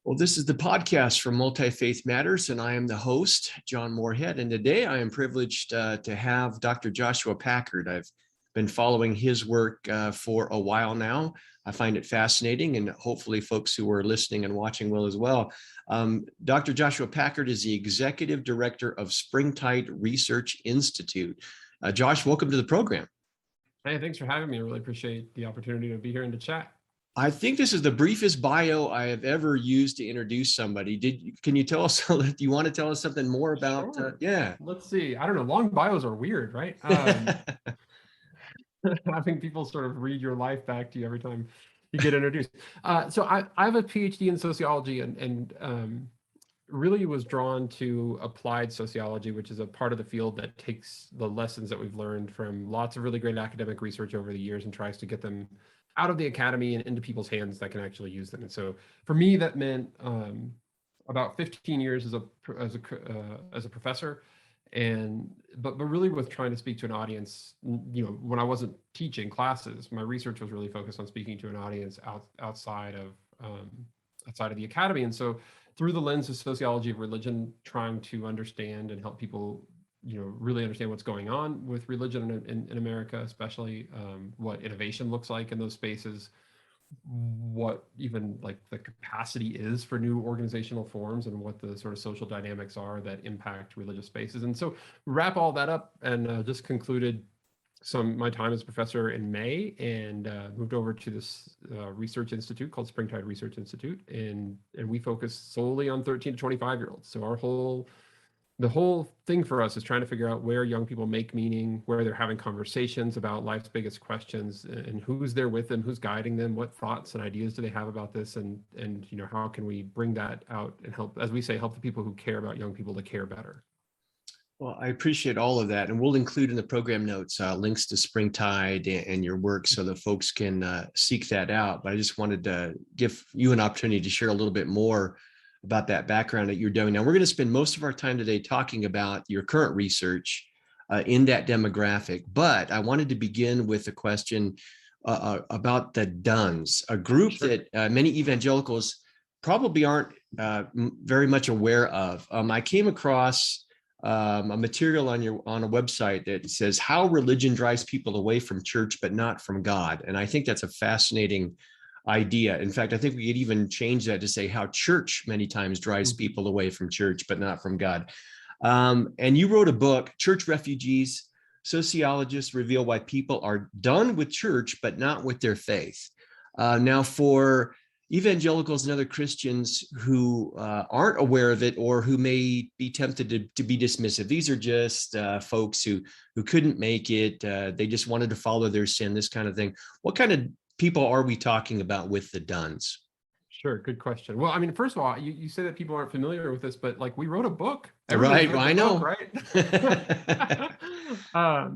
Well, this is the podcast from Multifaith Matters, and I am the host, John Moorhead. And today I am privileged to have Dr. Joshua Packard. I've been following his work for a while now. I find it fascinating, and hopefully folks who are listening and watching will as well. Dr. Joshua Packard is the Executive Director of Springtide Research Institute. Josh, welcome to the program. Hey, thanks for having me. I really appreciate the opportunity to be here and to chat. I think this is the briefest bio I have ever used to introduce somebody. Can you tell us, do you want to tell us something more about, Sure. Yeah. Let's see. I don't know. Long bios are weird, right? Having people sort of read your life back to you every time you get introduced. So I have a PhD in sociology and really was drawn to applied sociology, which is a part of the field that takes the lessons that we've learned from lots of really great academic research over the years and tries to get them out of the academy and into people's hands that can actually use them. And so for me, that meant about 15 years as a professor, but really with trying to speak to an audience. When I wasn't teaching classes, my research was really focused on speaking to an audience outside of the academy. And so through the lens of sociology of religion, trying to understand and help people really understand what's going on with religion in America, especially what innovation looks like in those spaces, what even like the capacity is for new organizational forms, and what the sort of social dynamics are that impact religious spaces. And so wrap all that up and just concluded my time as a professor in May and moved over to this research institute called Springtide Research Institute. And we focus solely on 13 to 25-year-olds. So the whole thing for us is trying to figure out where young people make meaning, where they're having conversations about life's biggest questions, and who's there with them, who's guiding them, what thoughts and ideas do they have about this, and how can we bring that out and help, as we say, help the people who care about young people to care better. Well, I appreciate all of that, and we'll include in the program notes links to Springtide and your work so that folks can seek that out. But I just wanted to give you an opportunity to share a little bit more about that background that you're doing. Now, we're going to spend most of our time today talking about your current research in that demographic, but I wanted to begin with a question about the Duns, a group Sure. that many evangelicals probably aren't very much aware of. I came across a material on a website that says how religion drives people away from church but not from God, and I think that's a fascinating idea. In fact, I think we could even change that to say how church many times drives people away from church but not from God. And you wrote a book, Church Refugees: Sociologists Reveal Why People Are Done with Church but Not with Their Faith. Now, for evangelicals and other Christians who aren't aware of it or who may be tempted to be dismissive, these are just folks who couldn't make it. They just wanted to follow their sin, this kind of thing. What kind of people are we talking about with the Duns? Sure, good question. Well, I mean, first of all, you say that people aren't familiar with this, but like we wrote a book. Right, I know. Book, right?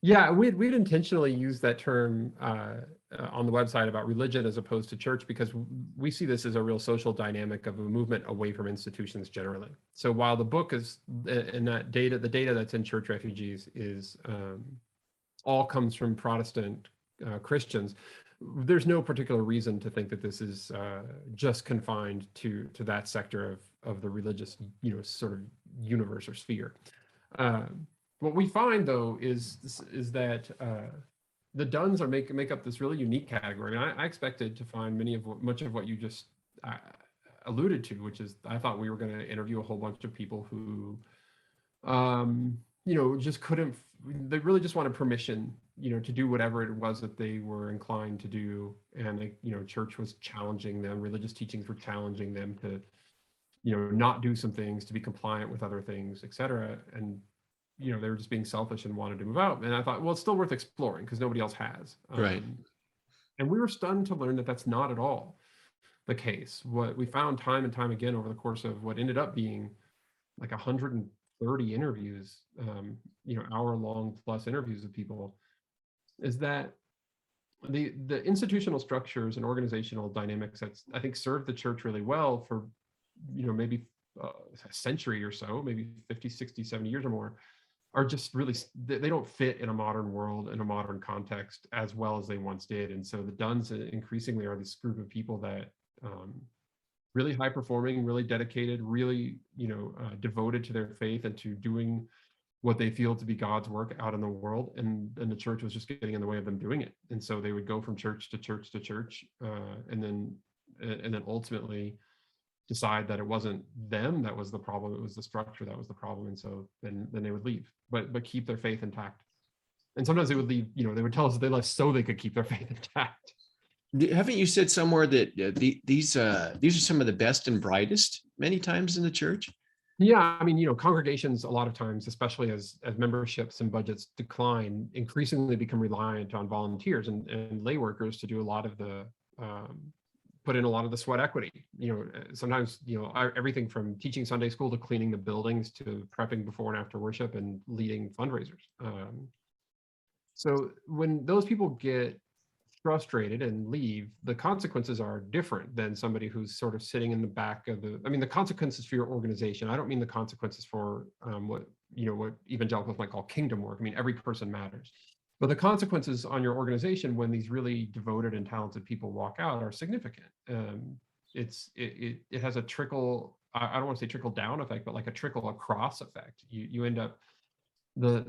Yeah, we'd intentionally used that term on the website about religion as opposed to church because we see this as a real social dynamic of a movement away from institutions generally. So while the book is, and that data, the data that's in Church Refugees is all comes from Protestant Christians, there's no particular reason to think that this is just confined to that sector of the religious, sort of universe or sphere. What we find, though, is that the Duns make up this really unique category. I mean, I expected to find much of what you just alluded to, which is I thought we were going to interview a whole bunch of people who, just couldn't. They really just wanted permission, to do whatever it was that they were inclined to do, and church was challenging them, religious teachings were challenging them to, not do some things, to be compliant with other things, et cetera. And they were just being selfish and wanted to move out. And I thought, well, it's still worth exploring because nobody else has. Right. And we were stunned to learn that that's not at all the case. What we found time and time again over the course of what ended up being like 130 interviews, hour-long plus interviews with people, is that the institutional structures and organizational dynamics that I think served the church really well for, maybe a century or so, maybe 50, 60, 70 years or more, are just really, they don't fit in a modern world, in a modern context as well as they once did. And so the Duns increasingly are this group of people that really high performing, really dedicated, really, devoted to their faith and to doing what they feel to be God's work out in the world. And the church was just getting in the way of them doing it. And so they would go from church to church to church, and then ultimately decide that it wasn't them that was the problem, it was the structure that was the problem. And so then they would leave, but keep their faith intact. And sometimes they would leave, they would tell us that they left so they could keep their faith intact. Haven't you said somewhere that these are some of the best and brightest many times in the church? Yeah, I mean, congregations a lot of times, especially as memberships and budgets decline, increasingly become reliant on volunteers and lay workers to do a lot of the put in a lot of the sweat equity. Sometimes everything from teaching Sunday school to cleaning the buildings to prepping before and after worship and leading fundraisers. So when those people get frustrated and leave, the consequences are different than somebody who's sort of sitting in the back of the consequences for your organization. I don't mean the consequences for what evangelicals might call kingdom work. I mean, every person matters. But the consequences on your organization when these really devoted and talented people walk out are significant. It has a trickle, I don't want to say trickle down effect, but like a trickle across effect. You end up, the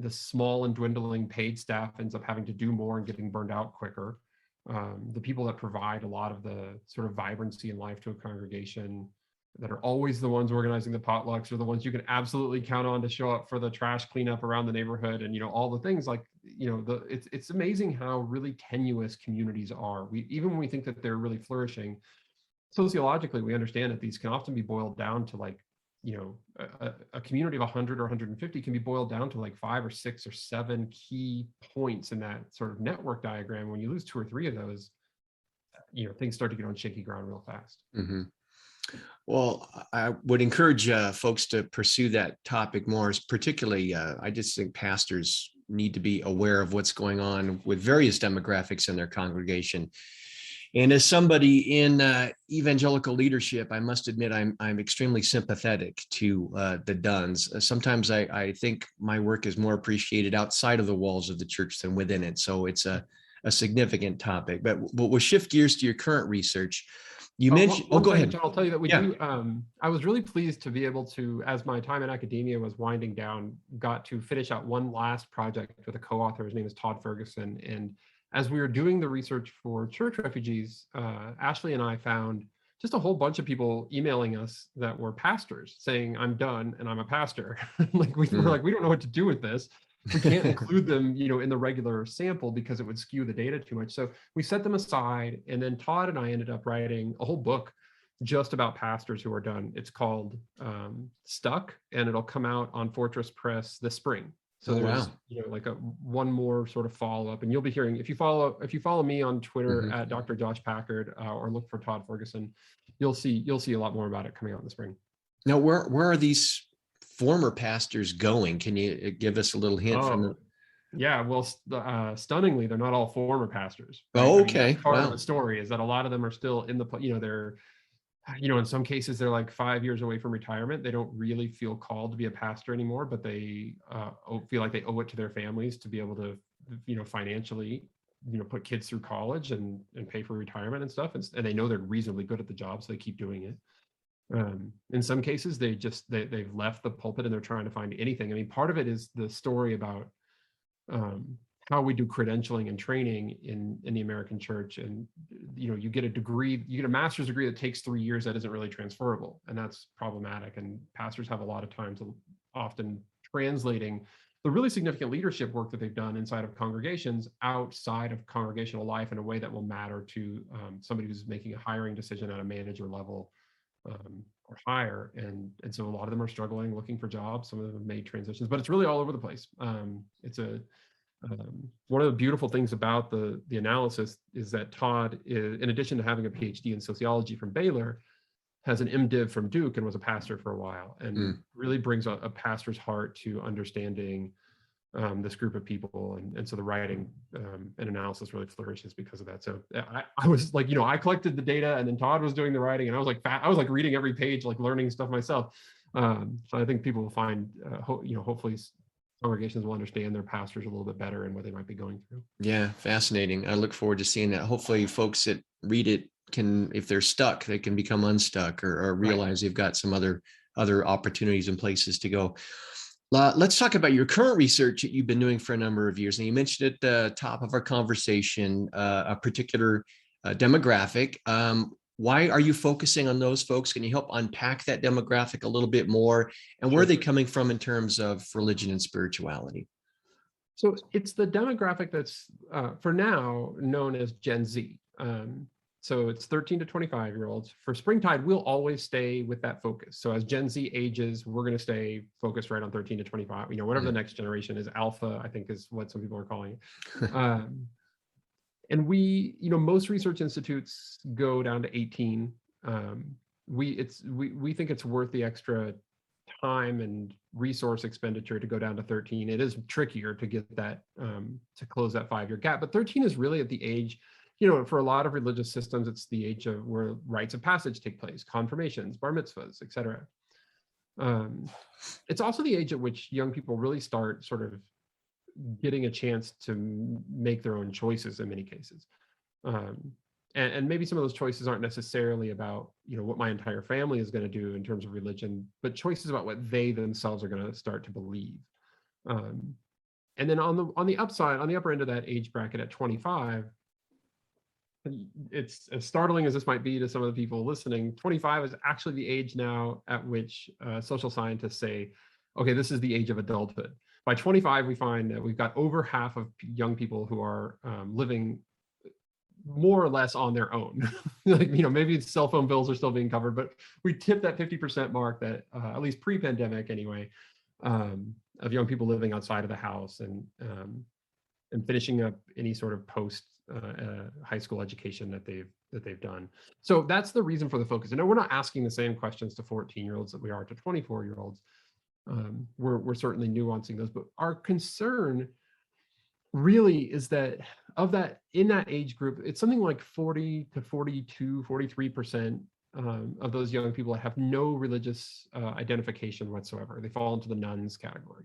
small and dwindling paid staff ends up having to do more and getting burned out quicker. The people that provide a lot of the sort of vibrancy and life to a congregation, that are always the ones organizing the potlucks, are the ones you can absolutely count on to show up for the trash cleanup around the neighborhood, and all the things like it's amazing how really tenuous communities are. Even when we think that they're really flourishing, sociologically we understand that these can often be boiled down to like a community of 100 or 150 can be boiled down to like 5 or 6 or 7 key points in that sort of network diagram. When you lose 2 or 3 of those, things start to get on shaky ground real fast. Mm-hmm. Well, I would encourage folks to pursue that topic more, particularly I just think pastors need to be aware of what's going on with various demographics in their congregation. And as somebody in evangelical leadership, I must admit I'm extremely sympathetic to the Duns. Sometimes I think my work is more appreciated outside of the walls of the church than within it. So it's a significant topic. But we'll shift gears to your current research. You mentioned. Go ahead. John, I'll tell you that we do. I was really pleased to be able to, as my time in academia was winding down, got to finish out one last project with a co-author. His name is Todd Ferguson, and as we were doing the research for church refugees, Ashley and I found just a whole bunch of people emailing us that were pastors saying, I'm done and I'm a pastor. We're like, we don't know what to do with this. We can't include them, in the regular sample because it would skew the data too much. So we set them aside, and then Todd and I ended up writing a whole book just about pastors who are done. It's called Stuck, and it'll come out on Fortress Press this spring. So there's, like one more sort of follow up, and you'll be hearing, if you follow me on Twitter at Dr. Josh Packard, or look for Todd Ferguson, you'll see a lot more about it coming out in the spring. Now, where are these former pastors going? Can you give us a little hint from them? Yeah, well, stunningly, they're not all former pastors. Right? Oh, okay. Part of the story is that a lot of them are still in the, they're, in some cases they're like 5 years away from retirement. They don't really feel called to be a pastor anymore, but they feel like they owe it to their families to be able to, financially, put kids through college and pay for retirement and stuff. And they know they're reasonably good at the job, so they keep doing it. In some cases, they've left the pulpit and they're trying to find anything. I mean, part of it is the story about how we do credentialing and training in the American church. And, you get a degree, you get a master's degree that takes 3 years that isn't really transferable. And that's problematic. And pastors have a lot of times often translating the really significant leadership work that they've done inside of congregations outside of congregational life in a way that will matter to somebody who's making a hiring decision at a manager level or higher. And so a lot of them are struggling, looking for jobs. Some of them have made transitions, but it's really all over the place. It's one of the beautiful things about the analysis is that Todd, in addition to having a PhD in sociology from Baylor, has an MDiv from Duke and was a pastor for a while, and really brings a pastor's heart to understanding this group of people. And so the writing and analysis really flourishes because of that. So I was like, I collected the data, and then Todd was doing the writing, and I was like reading every page, like learning stuff myself. So I think people will find, hopefully congregations will understand their pastors a little bit better and what they might be going through. Yeah, fascinating. I look forward to seeing that. Hopefully folks that read it if they're stuck, they can become unstuck, or realize they've got some other opportunities and places to go. Let's talk about your current research that you've been doing for a number of years. And you mentioned at the top of our conversation a particular demographic. Why are you focusing on those folks? Can you help unpack that demographic a little bit more? And where are they coming from in terms of religion and spirituality? So it's the demographic that's, for now, known as Gen Z. So it's 13 to 25-year-olds. For Springtide, we'll always stay with that focus. So as Gen Z ages, we're going to stay focused right on 13 to 25. Whatever the next generation is, Alpha, I think is what some people are calling it. And we, most research institutes go down to 18. We think it's worth the extra time and resource expenditure to go down to 13. It is trickier to get that, to close that 5-year gap, but 13 is really at the age, for a lot of religious systems, it's the age of where rites of passage take place, confirmations, bar mitzvahs, etc. It's also the age at which young people really start sort of getting a chance to make their own choices in many cases. And maybe some of those choices aren't necessarily about, what my entire family is going to do in terms of religion, but choices about what they themselves are going to start to believe. And then on the upside, on the upper end of that age bracket at 25, it's as startling as this might be to some of the people listening, 25 is actually the age now at which social scientists say, okay, this is the age of adulthood. By 25, we find that we've got over half of young people who are living more or less on their own. Maybe cell phone bills are still being covered, but we tip that 50% mark that, at least pre-pandemic anyway, of young people living outside of the house and finishing up any sort of post high school education that they've done. So that's the reason for the focus. And we're not asking the same questions to 14-year-olds that we are to 24-year-olds. We're certainly nuancing those, but our concern really is that in that age group, it's something like 40 to 42, 43% of those young people that have no religious identification whatsoever. They fall into the nuns category.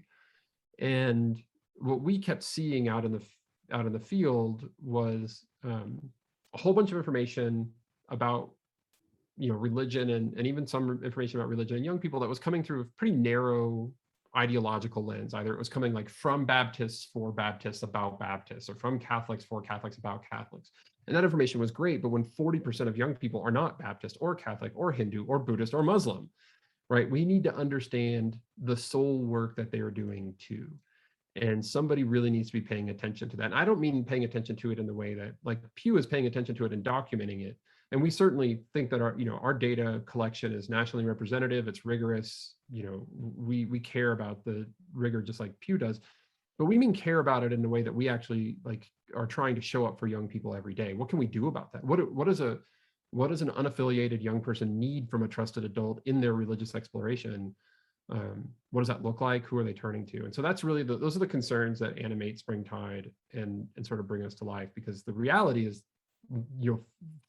And what we kept seeing out in the field was a whole bunch of information about religion and even some information about religion and young people that was coming through a pretty narrow ideological lens. Either it was coming like from Baptists for Baptists about Baptists, or from Catholics for Catholics about Catholics. And that information was great, but when 40% of young people are not Baptist or Catholic or Hindu or Buddhist or Muslim, right? We need to understand the soul work that they are doing too. And somebody really needs to be paying attention to that. And I don't mean paying attention to it in the way that like Pew is paying attention to it and documenting it. And we certainly think that our data collection is nationally representative, it's rigorous. We care about the rigor just like Pew does, but we mean care about it in the way that we actually are trying to show up for young people every day. What can we do about that? What does an unaffiliated young person need from a trusted adult in their religious exploration? What does that look like? Who are they turning to? And so that's really those are the concerns that animate Springtide and sort of bring us to life, because the reality is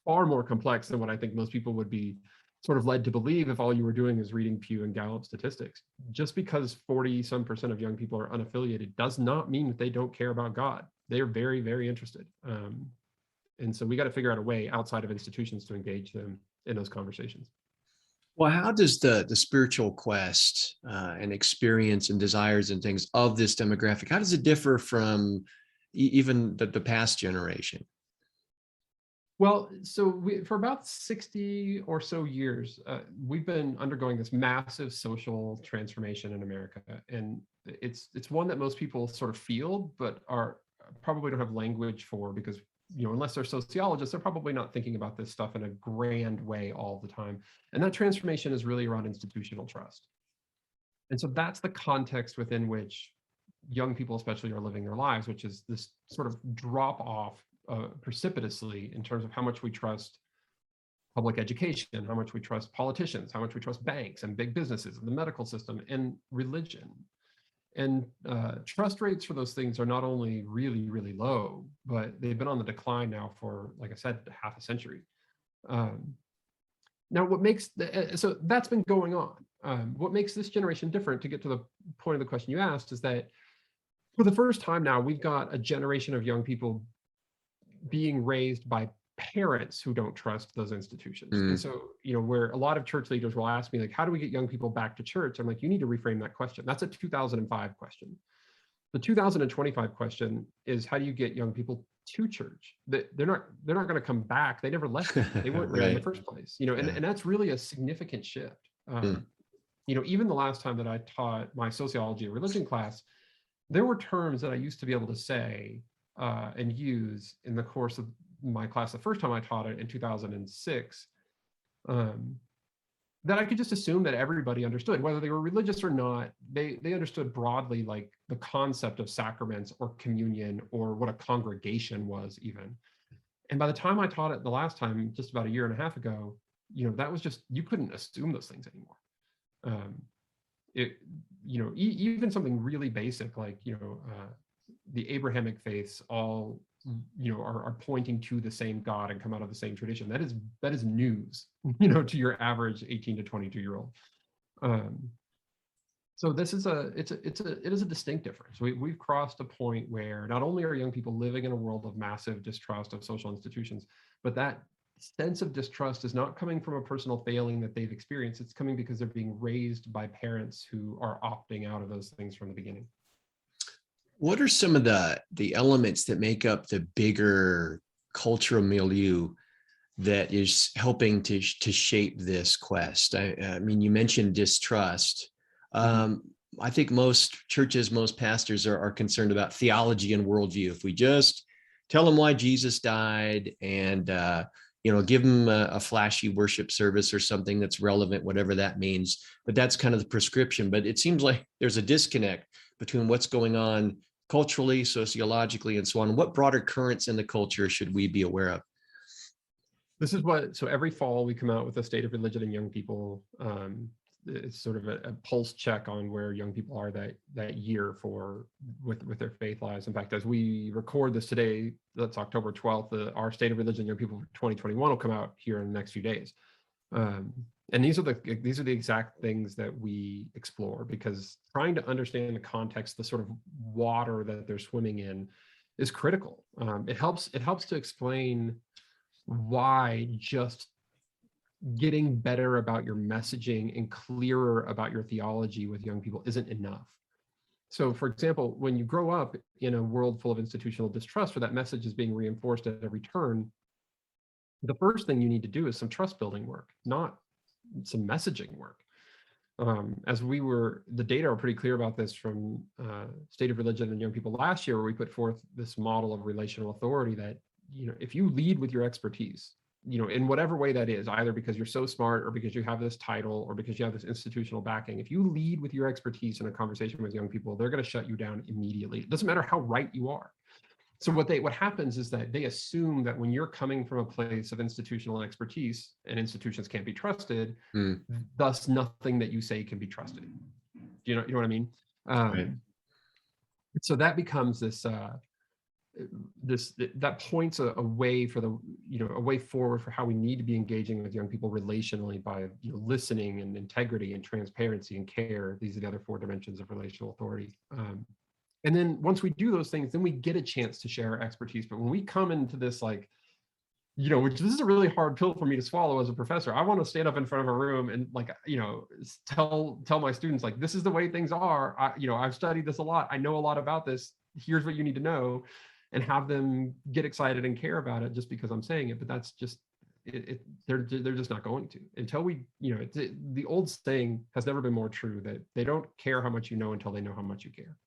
far more complex than what I think most people would be sort of led to believe if all you were doing is reading Pew and Gallup statistics. Just because 40-some% of young people are unaffiliated does not mean that they don't care about God. They are very, very interested. And so we got to figure out a way outside of institutions to engage them in those conversations. Well, how does the spiritual quest and experience and desires and things of this demographic, how does it differ from even the past generation? Well, so for about 60 or so years, we've been undergoing this massive social transformation in America. And it's one that most people sort of feel, but probably don't have language for, because unless they're sociologists, they're probably not thinking about this stuff in a grand way all the time. And that transformation is really around institutional trust. And so that's the context within which young people especially are living their lives, which is this sort of drop off precipitously in terms of how much we trust public education, how much we trust politicians, how much we trust banks and big businesses and the medical system and religion. And trust rates for those things are not only really, really low, but they've been on the decline now for, like I said, half a century. Now, so that's been going on. What makes this generation different, to get to the point of the question you asked, is that for the first time now, we've got a generation of young people being raised by parents who don't trust those institutions. Mm. And so, where a lot of church leaders will ask me, like, how do we get young people back to church? I'm like, you need to reframe that question. That's a 2005 question. The 2025 question is, how do you get young people to church? They're not going to come back. They never left. They weren't there in the first place. And that's really a significant shift. Even the last time that I taught my sociology and religion class, there were terms that I used to be able to say and use in the course of my class the first time I taught it in 2006, that I could just assume that everybody understood, whether they were religious or not. They understood broadly, like the concept of sacraments or communion or what a congregation was even. And by the time I taught it the last time, just about a year and a half ago, that was just, you couldn't assume those things anymore. Even something really basic like, the Abrahamic faiths all, are pointing to the same God and come out of the same tradition. That is news, to your average 18 to 22-year-old. So this is it is a distinct difference. We've crossed a point where not only are young people living in a world of massive distrust of social institutions, but that sense of distrust is not coming from a personal failing that they've experienced. It's coming because they're being raised by parents who are opting out of those things from the beginning. What are some of the elements that make up the bigger cultural milieu that is helping to shape this quest? I mean, you mentioned distrust. I think most churches, most pastors are concerned about theology and worldview. If we just tell them why Jesus died and give them a flashy worship service or something that's relevant, whatever that means, but that's kind of the prescription. But it seems like there's a disconnect between what's going on culturally, sociologically, and so on. What broader currents in the culture should we be aware of? So every fall we come out with a state of religion and young people. It's sort of a pulse check on where young people are that year with their faith lives. In fact, as we record this today, that's October 12th, our state of religion and young people for 2021 will come out here in the next few days. And these are the exact things that we explore, because trying to understand the context, the sort of water that they're swimming in, is critical. It helps to explain why just getting better about your messaging and clearer about your theology with young people isn't enough. So, for example, when you grow up in a world full of institutional distrust, where that message is being reinforced at every turn, the first thing you need to do is some trust building work, not some messaging work. The data are pretty clear about this from State of Religion and Young People last year, where we put forth this model of relational authority that, if you lead with your expertise, in whatever way that is, either because you're so smart or because you have this title or because you have this institutional backing, if you lead with your expertise in a conversation with young people, they're going to shut you down immediately. It doesn't matter how right you are. So what happens is that they assume that when you're coming from a place of institutional expertise, and institutions can't be trusted, thus nothing that you say can be trusted. You know what I mean? Right. So that becomes that points a way for a way forward for how we need to be engaging with young people relationally by listening and integrity and transparency and care. These are the other 4 dimensions of relational authority. And then once we do those things, then we get a chance to share our expertise. But when we come into this, which this is a really hard pill for me to swallow as a professor, I want to stand up in front of a room and tell my students, like, this is the way things are. I've studied this a lot. I know a lot about this. Here's what you need to know, and have them get excited and care about it just because I'm saying it. But that's just they're just not going to, until we, the old saying has never been more true, that they don't care how much you know until they know how much you care.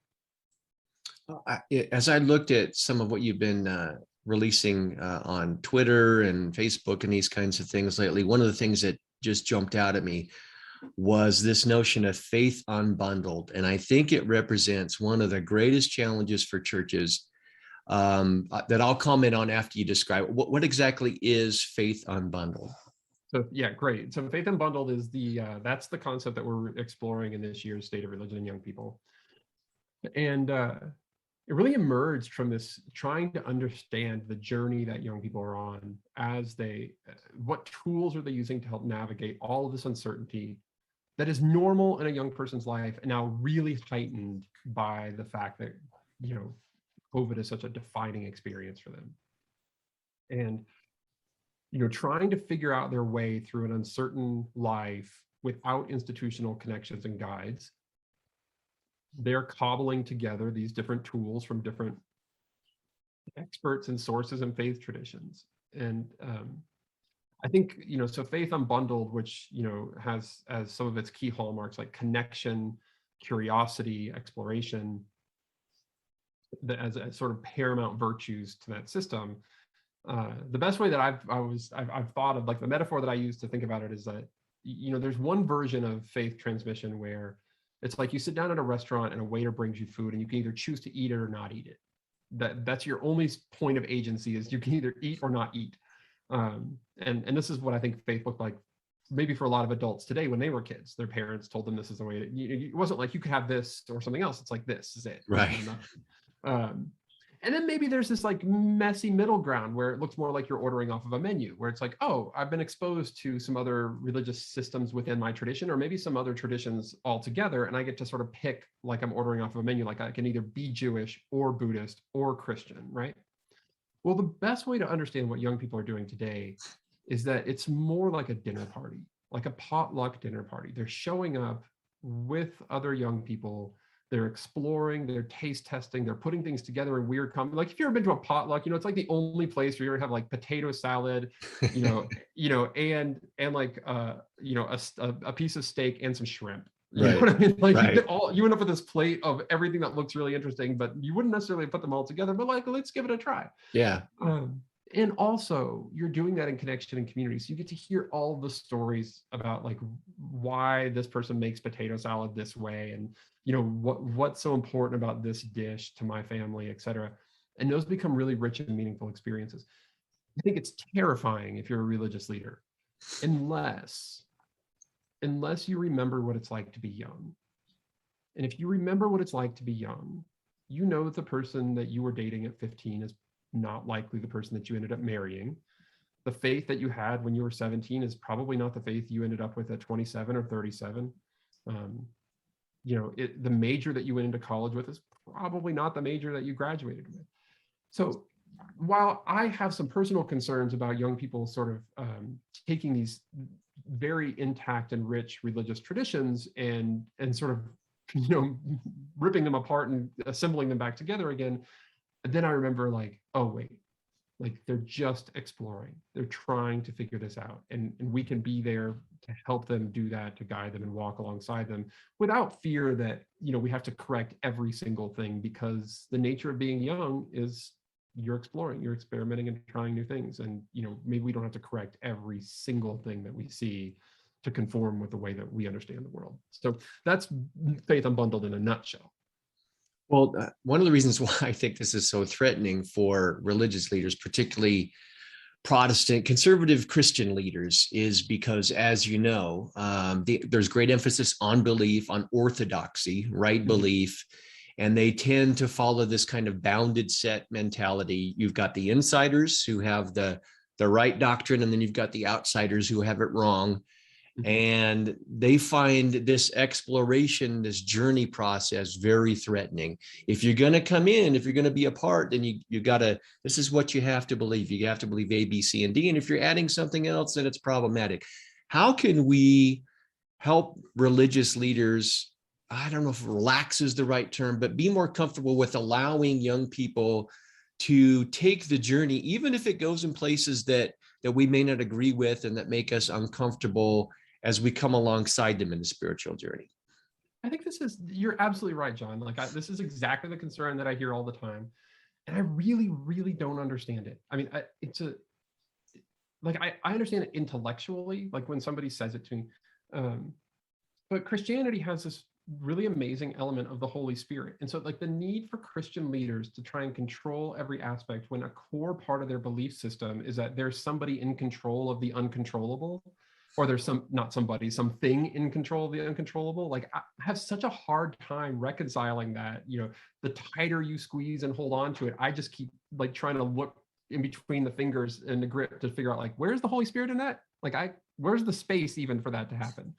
As I looked at some of what you've been releasing on Twitter and Facebook and these kinds of things lately, one of the things that just jumped out at me was this notion of faith unbundled. And I think it represents one of the greatest challenges for churches that I'll comment on after you describe it. What exactly is faith unbundled? So yeah, great. So faith unbundled is that's the concept that we're exploring in this year's State of Religion and Young People. And it really emerged from this trying to understand the journey that young people are on as what tools are they using to help navigate all of this uncertainty that is normal in a young person's life, and now really heightened by the fact that, COVID is such a defining experience for them. And trying to figure out their way through an uncertain life without institutional connections and guides. They're cobbling together these different tools from different experts and sources and faith traditions. And I think, so Faith Unbundled, which, has as some of its key hallmarks like connection, curiosity, exploration, as sort of paramount virtues to that system. The best way that I've thought of, like the metaphor that I use to think about it is that, there's one version of faith transmission where it's like you sit down at a restaurant and a waiter brings you food and you can either choose to eat it or not eat it. That's your only point of agency, is you can either eat or not eat. And this is what I think faith looked like maybe for a lot of adults today when they were kids. Their parents told them this is the way. It wasn't like you could have this or something else. It's like, this is it. Right. And then maybe there's this like messy middle ground where it looks more like you're ordering off of a menu, where it's like, oh, I've been exposed to some other religious systems within my tradition, or maybe some other traditions altogether, and I get to sort of pick, like I'm ordering off of a menu, like I can either be Jewish or Buddhist or Christian, right? Well, the best way to understand what young people are doing today is that it's more like a dinner party, like a potluck dinner party. They're showing up with other young people. They're exploring, they're taste testing, they're putting things together in weird like if you've ever been to a potluck, it's like the only place where you're gonna have like potato salad, and like a piece of steak and some shrimp. You know what I mean? Like right. you end up with this plate of everything that looks really interesting, but you wouldn't necessarily put them all together, but like, let's give it a try. Yeah. And also you're doing that in connection and community. So you get to hear all the stories about like why this person makes potato salad this way, and what's so important about this dish to my family, et cetera. And those become really rich and meaningful experiences. I think it's terrifying if you're a religious leader, unless you remember what it's like to be young. And if you remember what it's like to be young, that the person that you were dating at 15 is not likely the person that you ended up marrying. The faith that you had when you were 17 is probably not the faith you ended up with at 27 or 37. The major that you went into college with is probably not the major that you graduated with. So while I have some personal concerns about young people sort of taking these very intact and rich religious traditions and sort of, ripping them apart and assembling them back together again, then I remember like, oh, wait, like they're just exploring. They're trying to figure this out. And we can be there to help them do that, to guide them and walk alongside them without fear that, we have to correct every single thing, because the nature of being young is you're exploring, you're experimenting and trying new things. And, maybe we don't have to correct every single thing that we see to conform with the way that we understand the world. So that's Faith Unbundled in a nutshell. Well, one of the reasons why I think this is so threatening for religious leaders, particularly Protestant, conservative Christian leaders, is because, as you know, there's great emphasis on belief, on orthodoxy, right belief, and they tend to follow this kind of bounded set mentality. You've got the insiders who have the right doctrine, and then you've got the outsiders who have it wrong. And they find this exploration, this journey process very threatening. If you're going to come in, if you're going to be a part, then you got to, this is what you have to believe. You have to believe A, B, C, and D. And if you're adding something else, then it's problematic. How can we help religious leaders, I don't know if relax is the right term, but be more comfortable with allowing young people to take the journey, even if it goes in places that we may not agree with and that make us uncomfortable, as we come alongside them in the spiritual journey? I think you're absolutely right, John. Like this is exactly the concern that I hear all the time. And I really, really don't understand it. I mean, I understand it intellectually, like when somebody says it to me. But Christianity has this really amazing element of the Holy Spirit. And so like the need for Christian leaders to try and control every aspect, when a core part of their belief system is that there's somebody in control of the uncontrollable, or there's something in control of the uncontrollable. Like I have such a hard time reconciling that. The tighter you squeeze and hold on to it, I just keep like trying to look in between the fingers and the grip to figure out like, where's the Holy Spirit in that? Like where's the space even for that to happen?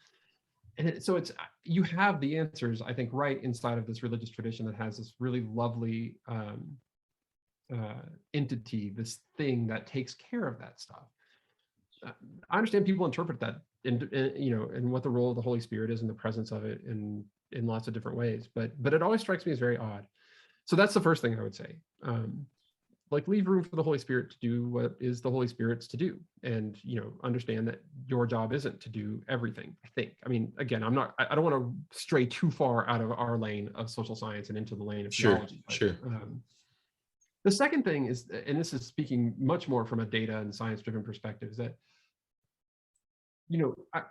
And so you have the answers, I think, right inside of this religious tradition that has this really lovely entity, this thing that takes care of that stuff. I understand people interpret that in what the role of the Holy Spirit is and the presence of it in lots of different ways, but it always strikes me as very odd. So that's the first thing I would say. Like, leave room for the Holy Spirit to do what is the Holy Spirit's to do, and understand that your job isn't to do everything. I mean, again, I don't want to stray too far out of our lane of social science and into the lane of theology. Sure. The second thing is, and this is speaking much more from a data and science-driven perspective, is that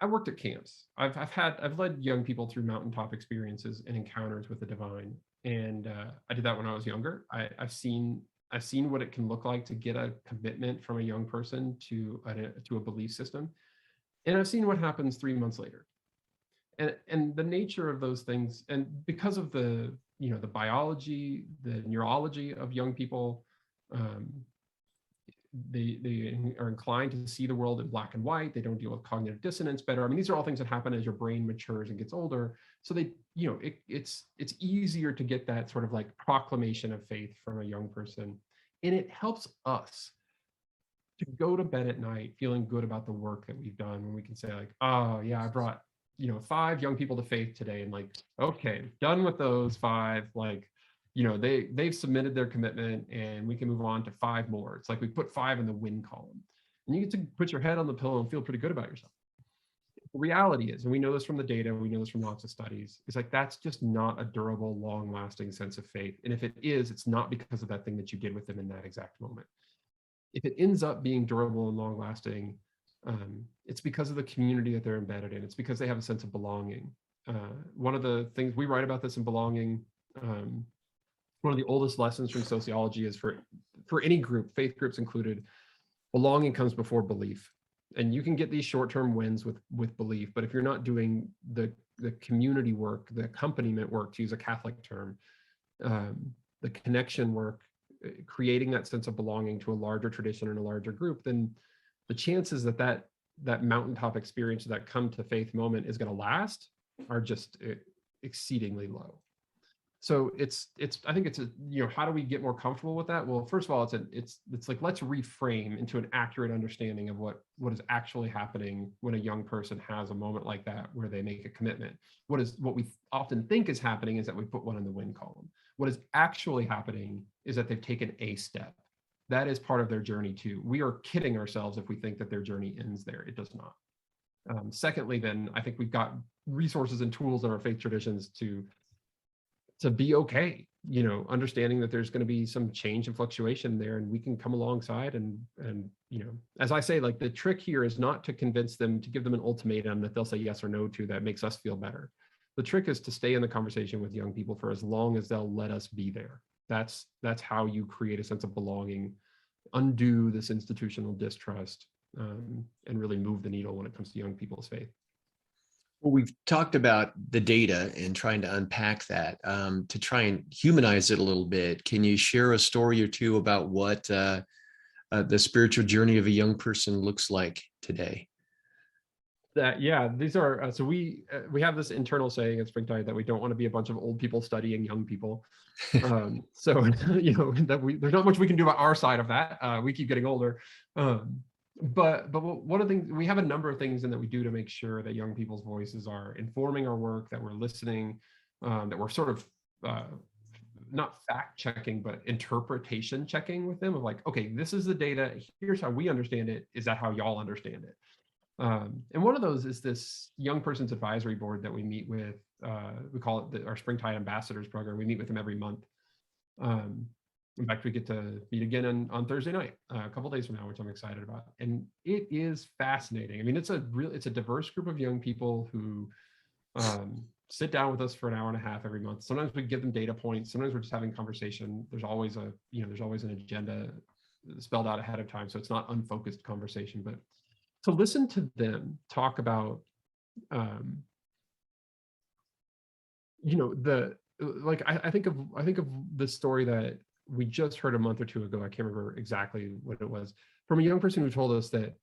I worked at camps. I've led young people through mountaintop experiences and encounters with the divine, and I did that when I was younger. I've seen what it can look like to get a commitment from a young person to a belief system, and I've seen what happens 3 months later. And the nature of those things, and because of the the biology, the neurology of young people, they are inclined to see the world in black and white. They don't deal with cognitive dissonance better. I mean, these are all things that happen as your brain matures and gets older. So it's easier to get that sort of like proclamation of faith from a young person, and it helps us to go to bed at night feeling good about the work that we've done, when we can say, like, oh yeah, I brought 5 young people to faith today, and like, okay, done with those 5, like, they've submitted their commitment, and we can move on to 5 more. It's like we put 5 in the win column, and you get to put your head on the pillow and feel pretty good about yourself. The reality is, and we know this from the data, we know this from lots of studies, is like, that's just not a durable, long-lasting sense of faith. And if it is, it's not because of that thing that you did with them in that exact moment. If it ends up being durable and long-lasting, it's because of the community that they're embedded in. It's because they have a sense of belonging. One of the things we write about this in Belonging, one of the oldest lessons from sociology is, for any group, faith groups included, belonging comes before belief. And you can get these short-term wins with belief, but if you're not doing the community work, the accompaniment work, to use a Catholic term, the connection work, creating that sense of belonging to a larger tradition and a larger group, then the chances that mountaintop experience, that come to faith moment, is going to last are just exceedingly low. So I think it's how do we get more comfortable with that? Well, first of all, it's like, let's reframe into an accurate understanding of what is actually happening when a young person has a moment like that, where they make a commitment. What we often think is happening is that we put one in the win column. What is actually happening is that they've taken a step. That is part of their journey too. We are kidding ourselves if we think that their journey ends there. It does not. Secondly, then, I think we've got resources and tools in our faith traditions to be okay, understanding that there's going to be some change and fluctuation there, and we can come alongside and as I say, like, the trick here is not to convince them, to give them an ultimatum that they'll say yes or no to that makes us feel better. The trick is to stay in the conversation with young people for as long as they'll let us be there. That's how you create a sense of belonging, undo this institutional distrust, and really move the needle when it comes to young people's faith. Well, we've talked about the data and trying to unpack that, to try and humanize it a little bit. Can you share a story or two about what the spiritual journey of a young person looks like today? These are so we have this internal saying at Springtide that we don't want to be a bunch of old people studying young people. So that there's not much we can do about our side of that. We keep getting older. But one of the things, we have a number of things in that we do to make sure that young people's voices are informing our work, that we're listening, that we're sort of not fact checking, but interpretation checking with them, of like, okay, this is the data, here's how we understand it, is that how y'all understand it? And one of those is this young person's advisory board that we meet with. We call it our Springtide Ambassadors program. We meet with them every month. In fact, we get to meet again on Thursday night, a couple of days from now, which I'm excited about. And it is fascinating. I mean, it's a diverse group of young people who sit down with us for an hour and a half every month. Sometimes we give them data points. Sometimes we're just having conversation. There's always an agenda spelled out ahead of time, so it's not unfocused conversation. But to listen to them talk about, I think of the story that we just heard a month or two ago. I can't remember exactly what it was, from a young person who told us that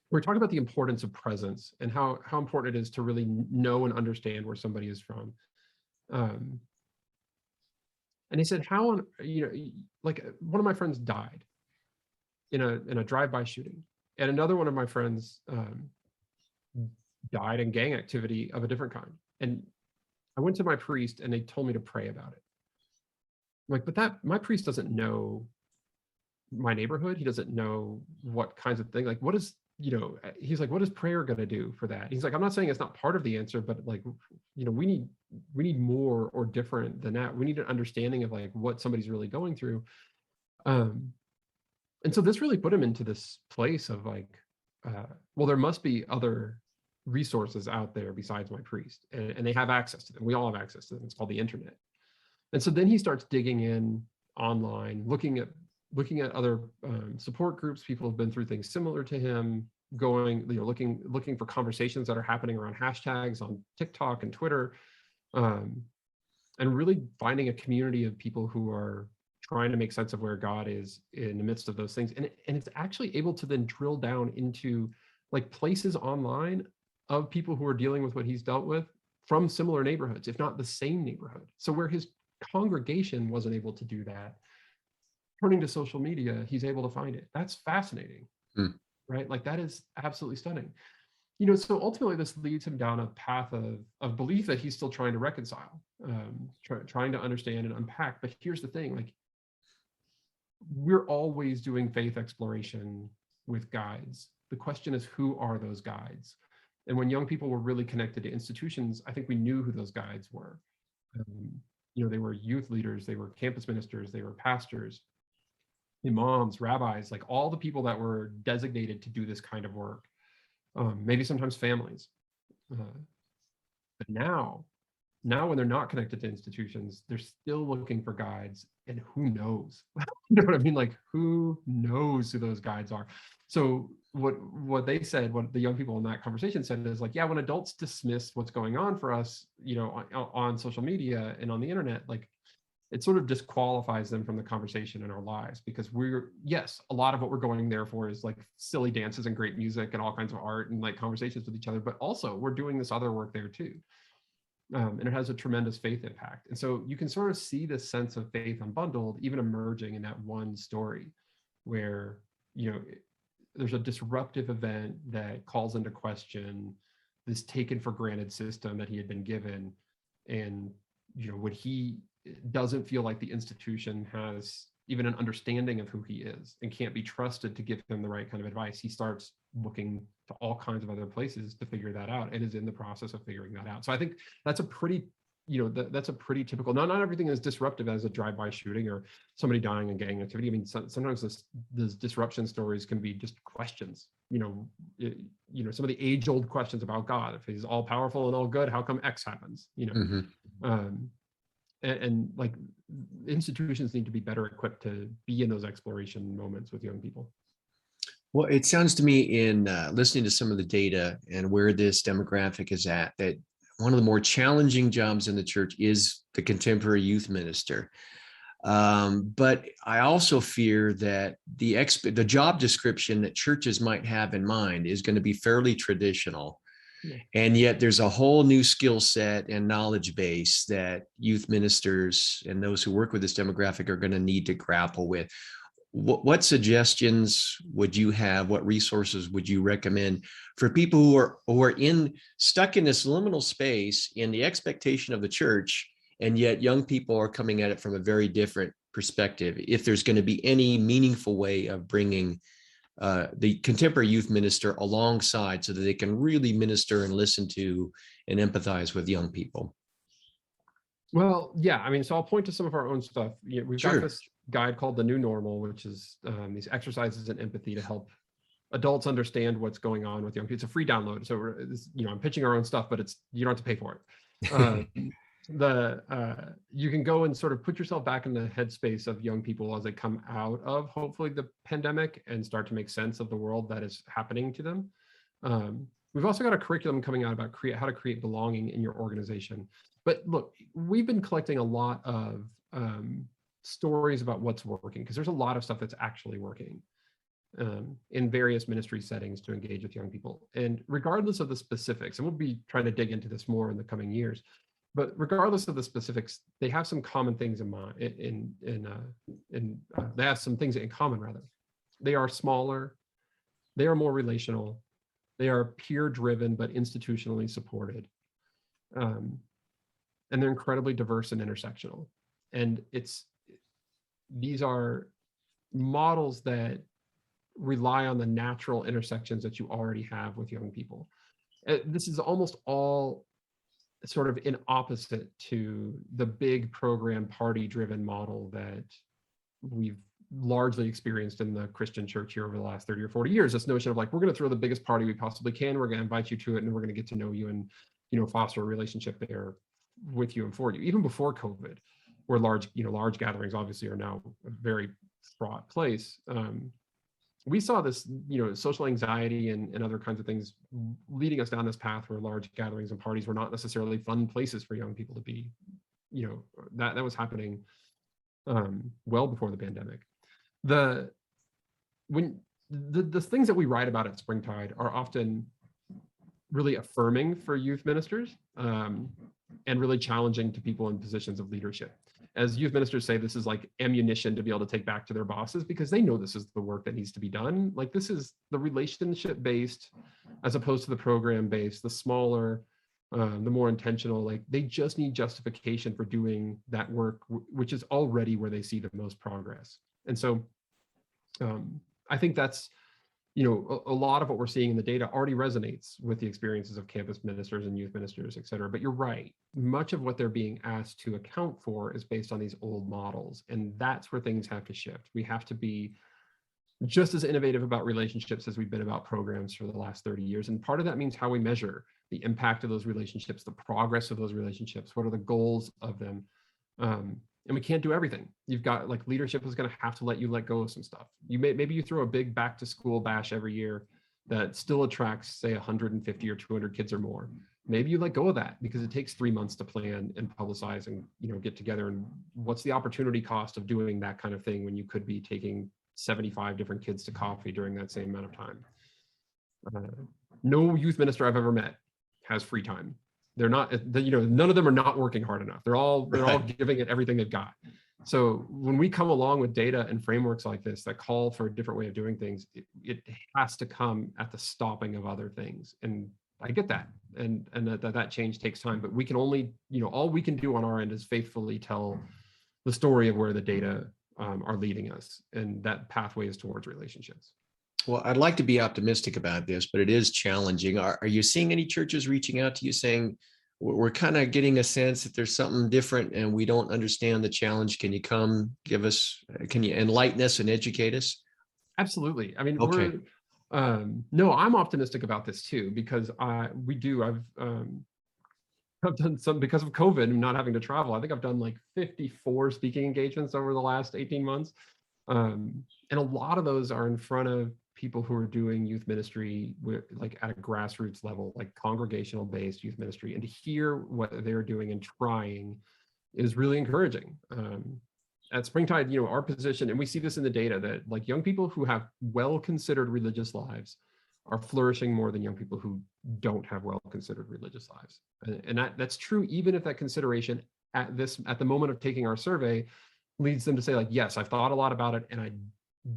we're talking about the importance of presence and how important it is to really know and understand where somebody is from. And he said, like, one of my friends died in a drive-by shooting, And another one of my friends died in gang activity of a different kind. And I went to my priest and they told me to pray about it. I'm like, but my priest doesn't know my neighborhood. He doesn't know what kinds of things, like what is, he's like, what is prayer going to do for that? He's like, I'm not saying it's not part of the answer, but like, we need more or different than that. We need an understanding of like what somebody's really going through. And so this really put him into this place of like, well, there must be other resources out there besides my priest, and they have access to them. We all have access to them. It's called the internet. And so then he starts digging in online, looking at other support groups. People have been through things similar to him, looking for conversations that are happening around hashtags on TikTok and Twitter, and really finding a community of people who are trying to make sense of where God is in the midst of those things. And it's actually able to then drill down into like places online of people who are dealing with what he's dealt with from similar neighborhoods, if not the same neighborhood. So where his congregation wasn't able to do that, turning to social media, he's able to find it. That's fascinating, right? Like that is absolutely stunning. So ultimately this leads him down a path of belief that he's still trying to reconcile, trying to understand and unpack. But here's the thing, like we're always doing faith exploration with guides. The question is, who are those guides? And when young people were really connected to institutions, I think we knew who those guides were. They were youth leaders, they were campus ministers, they were pastors, imams, rabbis, like all the people that were designated to do this kind of work, maybe sometimes families. But now when they're not connected to institutions, they're still looking for guides, and who knows? You know what I mean? Like who knows who those guides are? So what they said, what the young people in that conversation said is like, yeah, when adults dismiss what's going on for us, on social media and on the internet, like it sort of disqualifies them from the conversation in our lives, because yes, a lot of what we're going there for is like silly dances and great music and all kinds of art and like conversations with each other, but also we're doing this other work there too. And it has a tremendous faith impact. And so you can sort of see this sense of faith unbundled even emerging in that one story where, there's a disruptive event that calls into question this taken for granted system that he had been given. And, when he doesn't feel like the institution has even an understanding of who he is and can't be trusted to give him the right kind of advice, he starts looking to all kinds of other places to figure that out, and is in the process of figuring that out. So I think that's a pretty, that's a pretty typical, not everything is disruptive as a drive-by shooting or somebody dying in gang activity. I mean, sometimes this disruption stories can be just questions, some of the age-old questions about God. If he's all powerful and all good, how come X happens? And like institutions need to be better equipped to be in those exploration moments with young people. Well, it sounds to me in listening to some of the data and where this demographic is at, that one of the more challenging jobs in the church is the contemporary youth minister. But I also fear that the job description that churches might have in mind is going to be fairly traditional. Yeah. And yet there's a whole new skill set and knowledge base that youth ministers and those who work with this demographic are going to need to grapple with. What suggestions would you have? What resources would you recommend for people who are stuck in this liminal space in the expectation of the church, and yet young people are coming at it from a very different perspective? If there's going to be any meaningful way of bringing the contemporary youth minister alongside so that they can really minister and listen to and empathize with young people. Well, yeah, I mean, so I'll point to some of our own stuff. We've Sure. got this guide called The New Normal, which is these exercises in empathy to help adults understand what's going on with young people. It's a free download. So I'm pitching our own stuff, but you don't have to pay for it. You can go and sort of put yourself back in the headspace of young people as they come out of hopefully the pandemic and start to make sense of the world that is happening to them. We've also got a curriculum coming out about how to create belonging in your organization. But look, we've been collecting a lot of stories about what's working, because there's a lot of stuff that's actually working in various ministry settings to engage with young people. And regardless of the specifics, and we'll be trying to dig into this more in the coming years, but regardless of the specifics, they have some common things in mind. They have some things in common, rather. They are smaller, They are more relational. They are peer-driven, but institutionally supported. And they're incredibly diverse and intersectional. And these are models that rely on the natural intersections that you already have with young people. This is almost all sort of in opposite to the big program party-driven model that we've largely experienced in the Christian church here over the last 30 or 40 years. This notion of like, we're going to throw the biggest party we possibly can, we're going to invite you to it, and we're going to get to know you and, you know, foster a relationship there with you and for you. Even before COVID, where large gatherings obviously are now a very fraught place. We saw this, you know, social anxiety and other kinds of things leading us down this path where large gatherings and parties were not necessarily fun places for young people to be. You know, that was happening well before the pandemic. The things that we write about at Springtide are often really affirming for youth ministers and really challenging to people in positions of leadership. As youth ministers say, this is like ammunition to be able to take back to their bosses because they know this is the work that needs to be done. Like, this is the relationship-based as opposed to the program-based, the smaller, the more intentional. Like, they just need justification for doing that work, which is already where they see the most progress. And so I think that's, you know, a lot of what we're seeing in the data already resonates with the experiences of campus ministers and youth ministers, et cetera. But you're right. Much of what they're being asked to account for is based on these old models. And that's where things have to shift. We have to be just as innovative about relationships as we've been about programs for the last 30 years. And part of that means how we measure the impact of those relationships, the progress of those relationships, what are the goals of them. And we can't do everything. You've got, like, leadership is going to have to let you let go of some stuff. Maybe you throw a big back to school bash every year that still attracts, say, 150 or 200 kids or more. Maybe you let go of that because it takes 3 months to plan and publicize and, you know, get together. And what's the opportunity cost of doing that kind of thing when you could be taking 75 different kids to coffee during that same amount of time? No youth minister I've ever met has free time. They're not, you know, none of them are not working hard enough. They're all giving it everything they've got. So when we come along with data and frameworks like this that call for a different way of doing things, it has to come at the stopping of other things. And I get that. And that change takes time, but we can only, you know, all we can do on our end is faithfully tell the story of where the data are leading us. And that pathway is towards relationships. Well, I'd like to be optimistic about this, but it is challenging. Are you seeing any churches reaching out to you saying, we're kind of getting a sense that there's something different and we don't understand the challenge? Can you come give us, can you enlighten us and educate us? Absolutely. I mean, okay. No, I'm optimistic about this too, because I've done some, because of COVID and not having to travel. I think I've done like 54 speaking engagements over the last 18 months. And a lot of those are in front of people who are doing youth ministry like at a grassroots level, like congregational based youth ministry, and to hear what they're doing and trying is really encouraging. At Springtide, you know, our position, and we see this in the data, that like young people who have well-considered religious lives are flourishing more than young people who don't have well-considered religious lives. And that's true even if that consideration at the moment of taking our survey leads them to say, like, yes, I've thought a lot about it and I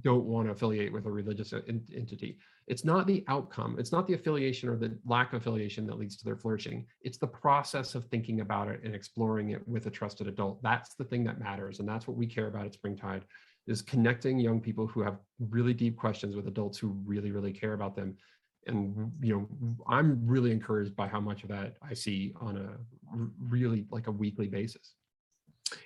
don't want to affiliate with a religious entity. It's not the outcome. It's not the affiliation or the lack of affiliation that leads to their flourishing. It's the process of thinking about it and exploring it with a trusted adult. That's the thing that matters. And that's what we care about at Springtide, is connecting young people who have really deep questions with adults who really, really care about them. And, you know, I'm really encouraged by how much of that I see on a really like a weekly basis.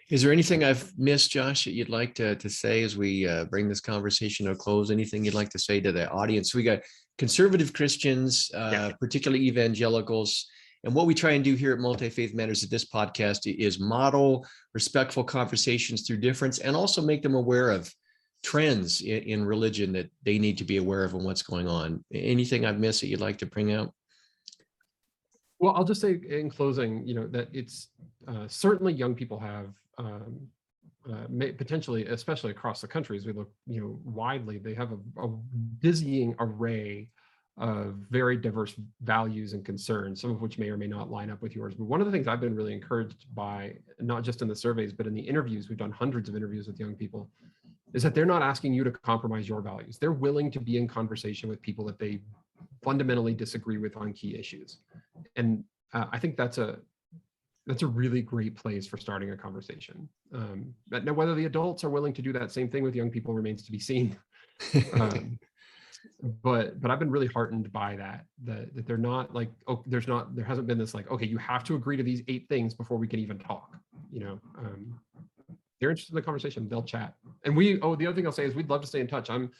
Is there anything I've missed, Josh, that you'd like to say as we bring this conversation to a close? Anything you'd like to say to the audience? We got conservative Christians, particularly evangelicals. And what we try and do here at Multifaith Matters at this podcast is model respectful conversations through difference and also make them aware of trends in religion that they need to be aware of and what's going on. Anything I've missed that you'd like to bring out? Well, I'll just say in closing, you know, that it's certainly young people have potentially, especially across the country, as we look, you know, widely, they have a dizzying array of very diverse values and concerns, some of which may or may not line up with yours. But one of the things I've been really encouraged by, not just in the surveys, but in the interviews, we've done hundreds of interviews with young people, is that they're not asking you to compromise your values. They're willing to be in conversation with people that they fundamentally disagree with on key issues. And I think that's a really great place for starting a conversation. But now, whether the adults are willing to do that same thing with young people remains to be seen. But I've been really heartened by that they're not like, oh, there hasn't been this like, okay, you have to agree to these 8 things before we can even talk. They're interested in the conversation, they'll chat. And the other thing I'll say is we'd love to stay in touch. I'm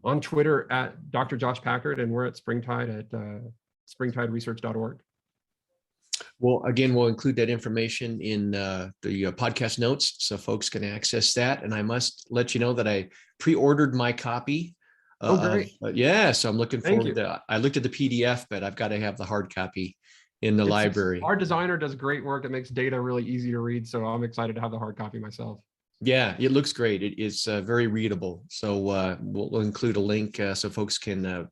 on Twitter at Dr. Josh Packard, and we're at Springtide at springtideresearch.org. Well, again, we'll include that information in the podcast notes so folks can access that. And I must let you know that I pre-ordered my copy. Oh, great. So I'm looking forward to I looked at the PDF, but I've got to have the hard copy in the library. Our designer does great work. It makes data really easy to read. So I'm excited to have the hard copy myself. Yeah, it looks great. It is very readable. So we'll include a link so folks can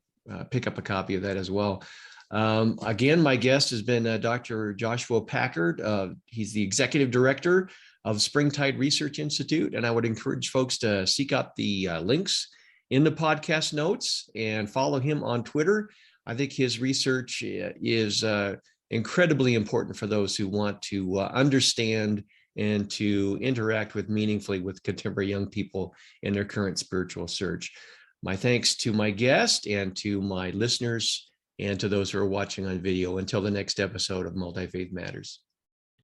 pick up a copy of that as well. Again, my guest has been Dr. Joshua Packard. He's the executive director of Springtide Research Institute, and I would encourage folks to seek out the links in the podcast notes and follow him on Twitter. I think his research is incredibly important for those who want to understand and to interact meaningfully with contemporary young people in their current spiritual search. My thanks to my guest and to my listeners and to those who are watching on video. Until the next episode of Multifaith Matters.